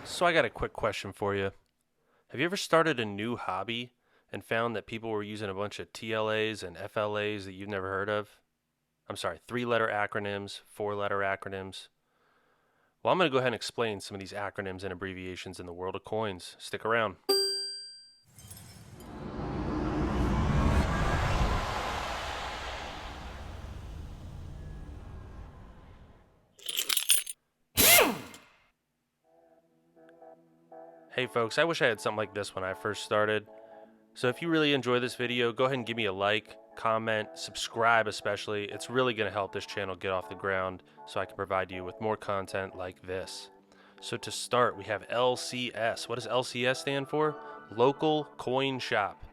So I got a quick question for you. Have you ever started a new hobby and found that people were using a bunch of TLAs and FLAs that you've never heard of? I'm sorry, three-letter acronyms, four-letter acronyms. Well, I'm going to go ahead and explain some of these acronyms and abbreviations in the world of coins. Stick around. Hey folks, I wish I had something like this when I first started. So if you really enjoy this video, go ahead and give me a like, comment, subscribe especially. It's really going to help this channel get off the ground so I can provide you with more content like this. So to start, we have LCS. What does LCS stand for? Local Coin Shop.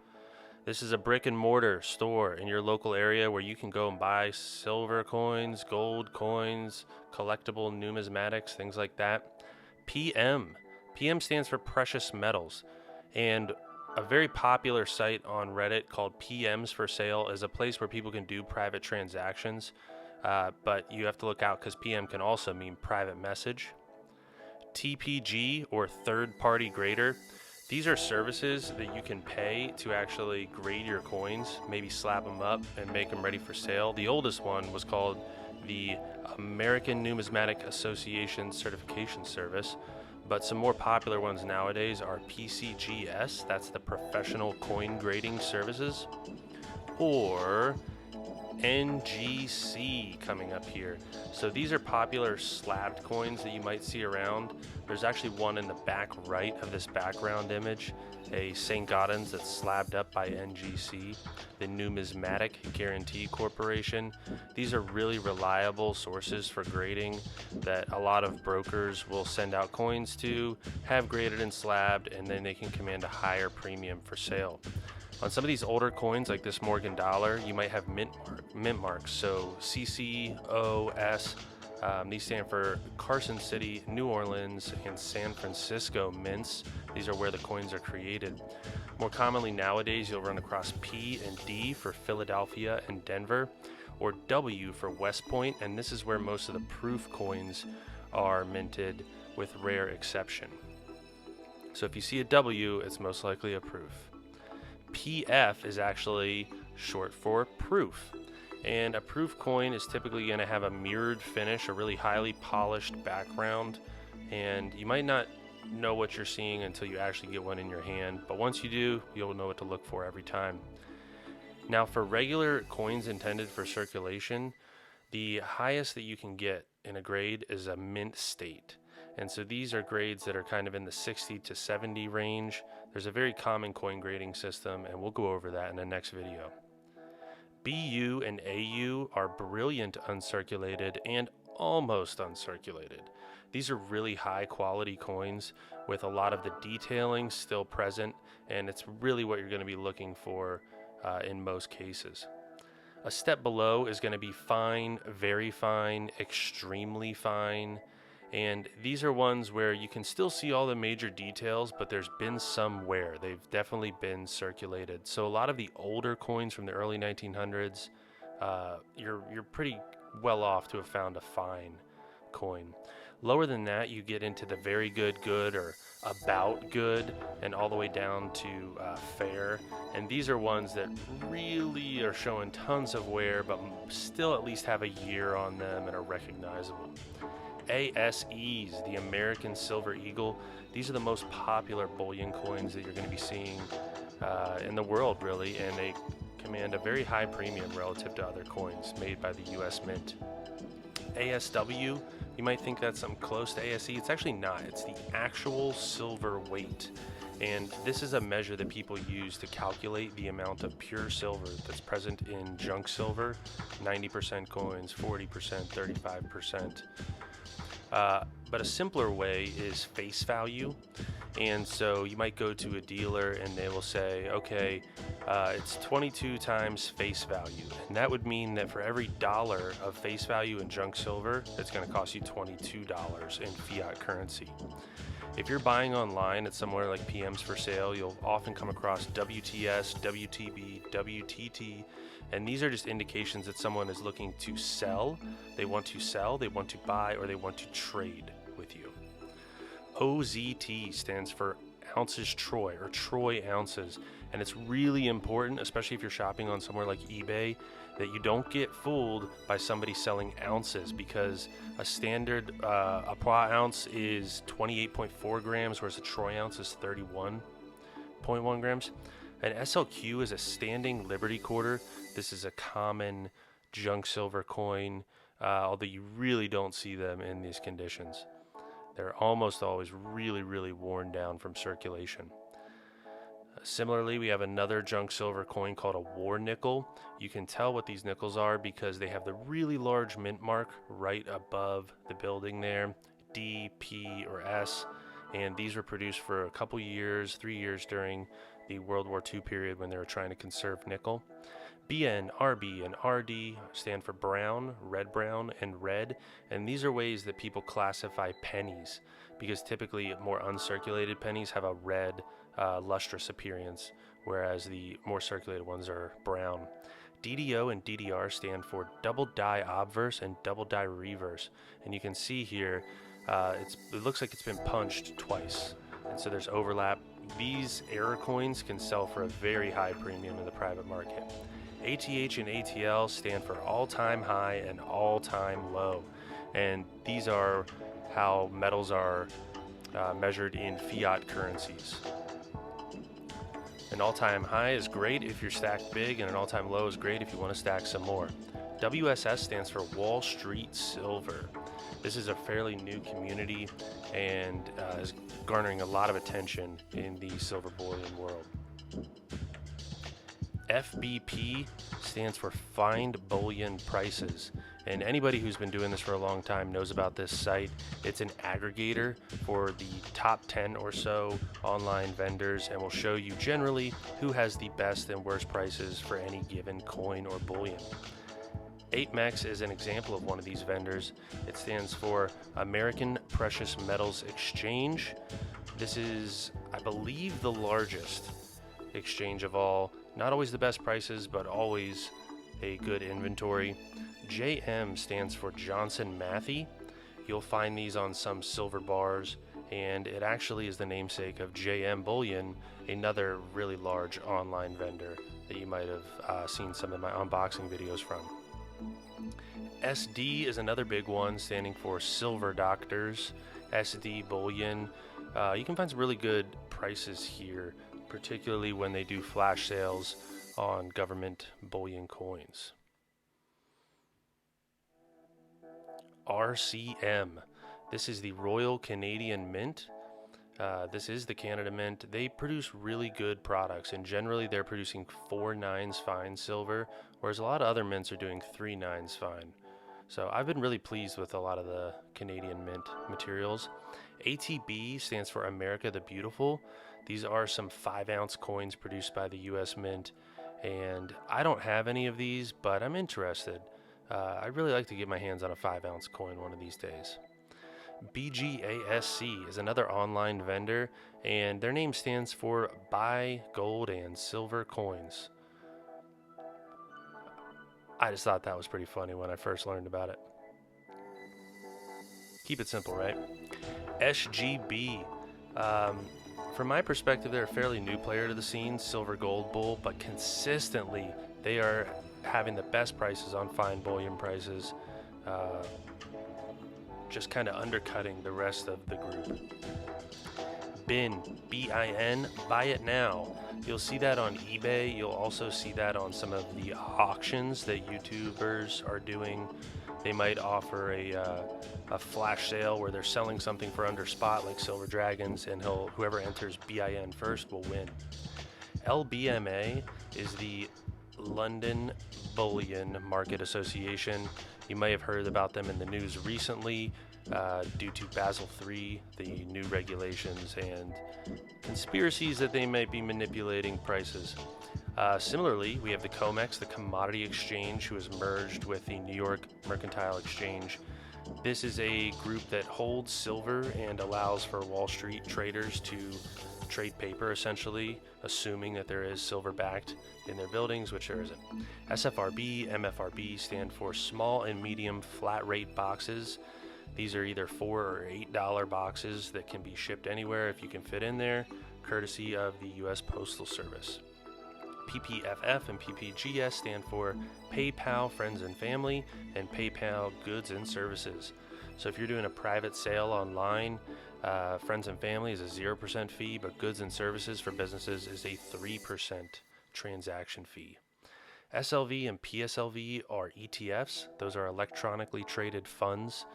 This is a brick and mortar store in your local area where you can go and buy silver coins, gold coins, collectible numismatics, things like that. PM. PM stands for precious metals. And a very popular site on Reddit called PMs for Sale is a place where people can do private transactions. But you have to look out because PM can also mean private message. TPG, or third party grader. These are services that you can pay to actually grade your coins, maybe slap them up and make them ready for sale. The oldest one was called the American Numismatic Association Certification Service, but some more popular ones nowadays are PCGS, that's the Professional Coin Grading Services, or NGC coming up here. So these are popular slabbed coins that you might see around. There's actually one in the back right of this background image, a St. Gaudens that's slabbed up by NGC, the Numismatic Guarantee Corporation. These are really reliable sources for grading that a lot of brokers will send out coins to, have graded and slabbed, and then they can command a higher premium for sale. On some of these older coins, like this Morgan dollar, you might have mint marks. So CCOS, these stand for Carson City, New Orleans, and San Francisco mints. These are where the coins are created. More commonly nowadays, you'll run across P and D for Philadelphia and Denver, or W for West Point, and this is where most of the proof coins are minted, with rare exception. So if you see a W, it's most likely a proof. PF is actually short for proof, and a proof coin is typically going to have a mirrored finish, a really highly polished background, and you might not know what you're seeing until you actually get one in your hand, but once you do, you'll know what to look for every time. Now, for regular coins intended for circulation, the highest that you can get in a grade is a mint state. And so these are grades that are kind of in the 60 to 70 range. There's a very common coin grading system, and we'll go over that in the next video. BU and AU are brilliant uncirculated and almost uncirculated. These are really high quality coins with a lot of the detailing still present, and it's really what you're going to be looking for in most cases. A step below is going to be fine, very fine, extremely fine. And these are ones where you can still see all the major details, but there's been some wear. They've definitely been circulated. So a lot of the older coins from the early 1900s, you're pretty well off to have found a fine coin. Lower than that, you get into the very good, good, or about good, and all the way down to fair. And these are ones that really are showing tons of wear, but still at least have a year on them and are recognizable. ASEs, the American Silver Eagle, these are the most popular bullion coins that you're going to be seeing in the world, really, and they command a very high premium relative to other coins made by the US Mint. ASW, you might think that's something close to ASE. It's actually not. It's the actual silver weight. And this is a measure that people use to calculate the amount of pure silver that's present in junk silver, 90% coins, 40%, 35%. But a simpler way is face value. And so you might go to a dealer and they will say, okay, it's 22 times face value. And that would mean that for every dollar of face value in junk silver, it's going to cost you $22 in fiat currency. If you're buying online at somewhere like PMs for Sale, you'll often come across WTS, WTB, WTT, and these are just indications that someone is looking to sell, they want to buy, or they want to trade with you. OZT stands for ounces Troy, or Troy ounces. And it's really important, especially if you're shopping on somewhere like eBay, that you don't get fooled by somebody selling ounces, because a standard a pois ounce is 28.4 grams, whereas a Troy ounce is 31.1 grams. An SLQ is a standing Liberty quarter. This is a common junk silver coin, although you really don't see them in these conditions. They're almost always really, really worn down from circulation. Similarly, we have another junk silver coin called a war nickel. You can tell what these nickels are because they have the really large mint mark right above the building there, D, P, or S. And these were produced for a couple years, 3 years during the World War II period when they were trying to conserve nickel. BN, RB, and RD stand for brown, red brown, and red. And these are ways that people classify pennies, because typically more uncirculated pennies have a red, lustrous appearance, whereas the more circulated ones are brown. DDO and DDR stand for double die obverse and double die reverse. And you can see here, it looks like it's been punched twice. And so there's overlap. These error coins can sell for a very high premium in the private market. ATH and ATL stand for all-time high and all-time low. And these are how metals are measured in fiat currencies. An all-time high is great if you're stacked big, and an all-time low is great if you want to stack some more. WSS stands for Wall Street Silver. This is a fairly new community and is garnering a lot of attention in the silver bullion world. FBP stands for Find Bullion Prices. And anybody who's been doing this for a long time knows about this site. It's an aggregator for the top 10 or so online vendors, and will show you generally who has the best and worst prices for any given coin or bullion. ARMEX is an example of one of these vendors. It stands for American Precious Metals Exchange. This is, I believe, the largest exchange of all. Not always the best prices, but always a good inventory. JM stands for Johnson Matthey. You'll find these on some silver bars, and it actually is the namesake of JM Bullion, another really large online vendor that you might have seen some of my unboxing videos from. SD is another big one, standing for Silver Doctors. SD Bullion. You can find some really good prices here, particularly when they do flash sales on government bullion coins. RCM. This is the Royal Canadian Mint. This is the Canada Mint. They produce really good products, and generally they're producing 4 nines fine silver, whereas a lot of other mints are doing 3 nines fine. So I've been really pleased with a lot of the Canadian Mint materials. ATB stands for America the Beautiful. These are some 5-ounce coins produced by the US Mint, and I don't have any of these, but I'm interested. I'd really like to get my hands on a 5-ounce coin one of these days. BGASC is another online vendor, and their name stands for Buy Gold and Silver Coins. I just thought that was pretty funny when I first learned about it. Keep it simple, right? SGB. From my perspective, they're a fairly new player to the scene, silver gold bull, but consistently they are having the best prices on fine bullion prices, just kind of undercutting the rest of the group. BIN, B-I-N, buy it now. You'll see that on eBay. You'll also see that on some of the auctions that YouTubers are doing. They might offer a flash sale where they're selling something for under spot, like Silver Dragons, and whoever enters BIN first will win. LBMA is the London Bullion Market Association. You may have heard about them in the news recently due to Basel III, the new regulations, and conspiracies that they might be manipulating prices. Similarly, we have the COMEX, the Commodity Exchange, who has merged with the New York Mercantile Exchange. This is a group that holds silver and allows for Wall Street traders to trade paper, essentially, assuming that there is silver backed in their buildings, which there isn't. SFRB, MFRB stand for Small and Medium Flat Rate Boxes. These are either $4 or $8 boxes that can be shipped anywhere if you can fit in there, courtesy of the U.S. Postal Service. PPFF and PPGS stand for PayPal Friends and Family and PayPal Goods and Services. So if you're doing a private sale online, Friends and Family is a 0% fee, but Goods and Services for businesses is a 3% transaction fee. SLV and PSLV are ETFs. Those are electronically traded funds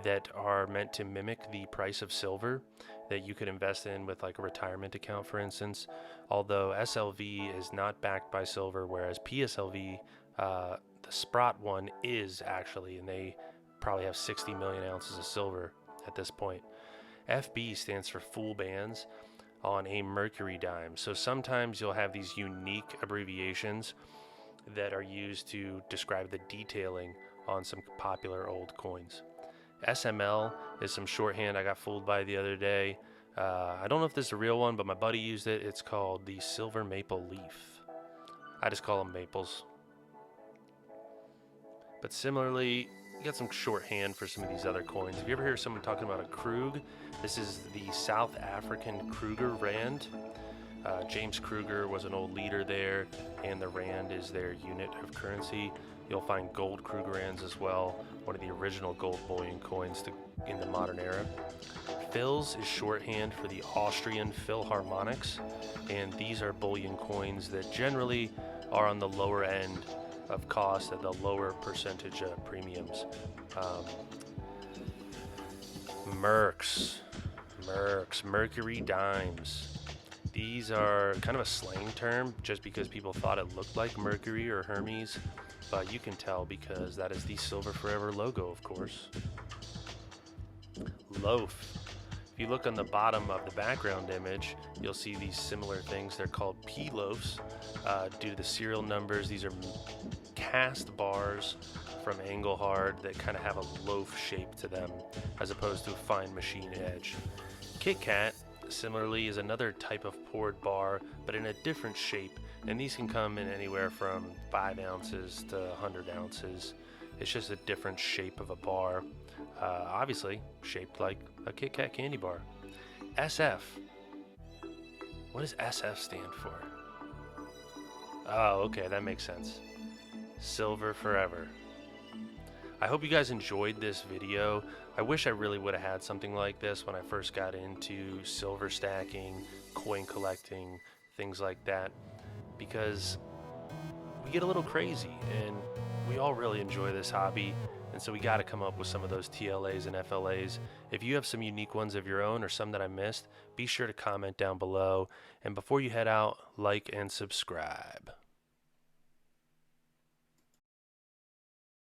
that are meant to mimic the price of silver that you could invest in with like a retirement account, for instance. Although SLV is not backed by silver, whereas PSLV, the Sprott one, is actually, and they probably have 60 million ounces of silver at this point. FB stands for full bands on a mercury dime. So sometimes you'll have these unique abbreviations that are used to describe the detailing on some popular old coins. SML is some shorthand I got fooled by the other day. I don't know if this is a real one, but my buddy used it. It's called the silver maple leaf. I just call them maples. But similarly, you got some shorthand for some of these other coins. If you ever hear someone talking about a Krug, this is the South African Kruger Rand. James Kruger was an old leader there, and the Rand is their unit of currency. You'll find gold Krugerrands as well, one of the original gold bullion coins in the modern era. Phils is shorthand for the Austrian Philharmonics, and these are bullion coins that generally are on the lower end of cost at the lower percentage of premiums. Mercs, mercury dimes. These are kind of a slang term just because people thought it looked like Mercury or Hermes, but you can tell because that is the Silver Forever logo, of course. Loaf. If you look on the bottom of the background image, you'll see these similar things. They're called P-loafs due to the serial numbers. These are cast bars from Engelhard that kind of have a loaf shape to them as opposed to a fine machine edge. Kit Kat, similarly, is another type of poured bar, but in a different shape, and these can come in anywhere from 5 ounces to 100 ounces. It's just a different shape of a bar, obviously shaped like a Kit Kat candy bar. SF. What does SF stand for? Oh, okay, that makes sense. Silver Forever. I hope you guys enjoyed this video. I wish I really would have had something like this when I first got into silver stacking, coin collecting, things like that, because we get a little crazy and we all really enjoy this hobby, and so we got to come up with some of those TLAs and FLAs. If you have some unique ones of your own or some that I missed, be sure to comment down below, and before you head out, like and subscribe.